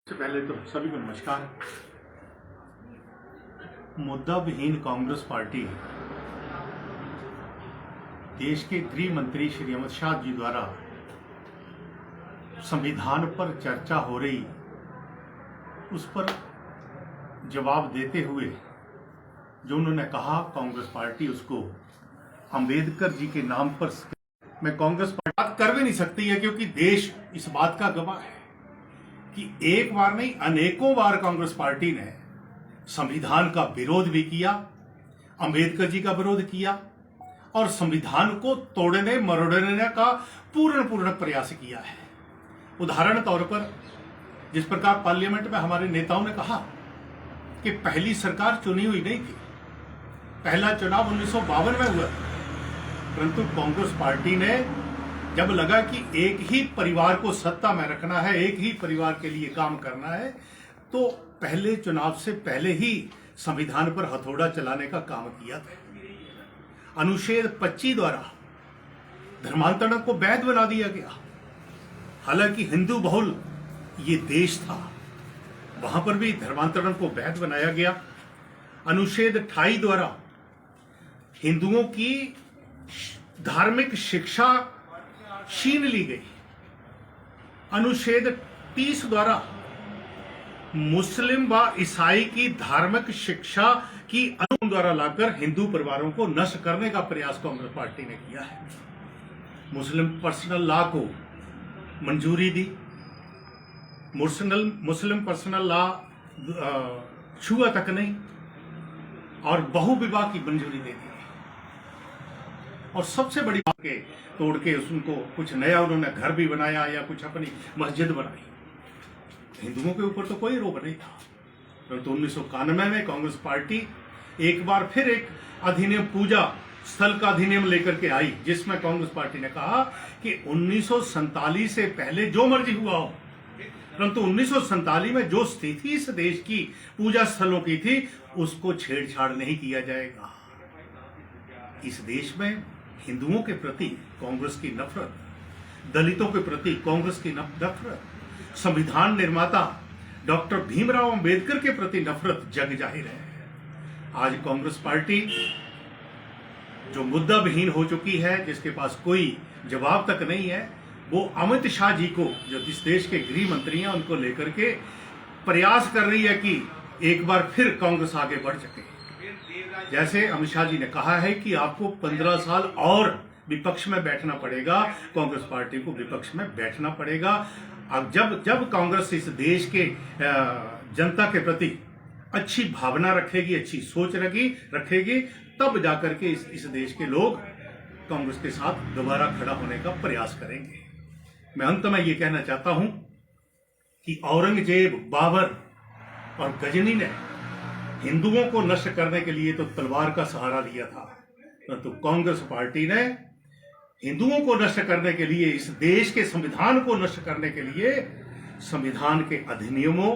सबसे पहले तो सभी को नमस्कार। मुद्दा विहीन कांग्रेस पार्टी देश के गृह मंत्री श्री अमित शाह जी द्वारा संविधान पर चर्चा हो रही, उस पर जवाब देते हुए जो उन्होंने कहा, कांग्रेस पार्टी उसको अंबेडकर जी के नाम पर, मैं कांग्रेस पार्टी बात कर भी नहीं सकती है क्योंकि देश इस बात का गवाह है कि एक बार नहीं अनेकों बार कांग्रेस पार्टी ने संविधान का विरोध भी किया, अंबेडकर जी का विरोध किया और संविधान को तोड़ने मरोड़ने का पूर्ण प्रयास किया है। उदाहरण तौर पर जिस प्रकार पार्लियामेंट में हमारे नेताओं ने कहा कि पहली सरकार चुनी हुई नहीं थी, पहला चुनाव 1952 में हुआ, परंतु कांग्रेस पार्टी ने जब लगा कि एक ही परिवार को सत्ता में रखना है, एक ही परिवार के लिए काम करना है, तो पहले चुनाव से पहले ही संविधान पर हथौड़ा चलाने का काम किया था। अनुच्छेद 25 द्वारा धर्मांतरण को वैध बना दिया गया। हालांकि हिंदू बहुल ये देश था, वहां पर भी धर्मांतरण को वैध बनाया गया। अनुच्छेद 28 द्वारा हिंदुओं की धार्मिक शिक्षा छीन ली गई। अनुच्छेद 30 द्वारा मुस्लिम व ईसाई की धार्मिक शिक्षा की कानून द्वारा लाकर हिंदू परिवारों को नष्ट करने का प्रयास कांग्रेस पार्टी ने किया है। मुस्लिम पर्सनल लॉ को मंजूरी दी, मुस्लिम पर्सनल लॉ छुआ तक नहीं, और बहुविवाह की मंजूरी दे दी। और सबसे बड़ी बात के तोड़ के उनको कुछ नया उन्होंने घर भी बनाया या कुछ अपनी मस्जिद बनाई। हिंदुओं के ऊपर तो कोई रोक नहीं था, परंतु 1991 में कांग्रेस पार्टी एक बार फिर एक अधिनियम, पूजा स्थल का अधिनियम लेकर के आई, जिसमें कांग्रेस पार्टी ने कहा कि 1947 से पहले जो मर्जी हुआ हो, परंतु 1947 में जो स्थिति इस देश की पूजा स्थलों की थी उसको छेड़छाड़ नहीं किया जाएगा। इस देश में हिंदुओं के प्रति कांग्रेस की नफरत, दलितों के प्रति कांग्रेस की नफरत, संविधान निर्माता डॉक्टर भीमराव अंबेडकर के प्रति नफरत जग जाहिर है। आज कांग्रेस पार्टी जो मुद्दा विहीन हो चुकी है, जिसके पास कोई जवाब तक नहीं है, वो अमित शाह जी को, जो इस देश के गृह मंत्री हैं, उनको लेकर के प्रयास कर रही है कि एक बार फिर कांग्रेस आगे बढ़ सके। जैसे अमित शाह जी ने कहा है कि आपको 15 साल और विपक्ष में बैठना पड़ेगा, कांग्रेस पार्टी को विपक्ष में बैठना पड़ेगा। अब जब कांग्रेस इस देश के जनता के प्रति अच्छी भावना रखेगी, अच्छी सोच रखेगी, तब जाकर के इस देश के लोग कांग्रेस के साथ दोबारा खड़ा होने का प्रयास करेंगे। मैं अंत में ये कहना चाहता हूं कि औरंगजेब, बाबर और गजनी ने हिंदुओं को नष्ट करने के लिए तो तलवार का सहारा लिया था, परंतु कांग्रेस पार्टी ने हिंदुओं को नष्ट करने के लिए, इस देश के संविधान को नष्ट करने के लिए संविधान के अधिनियमों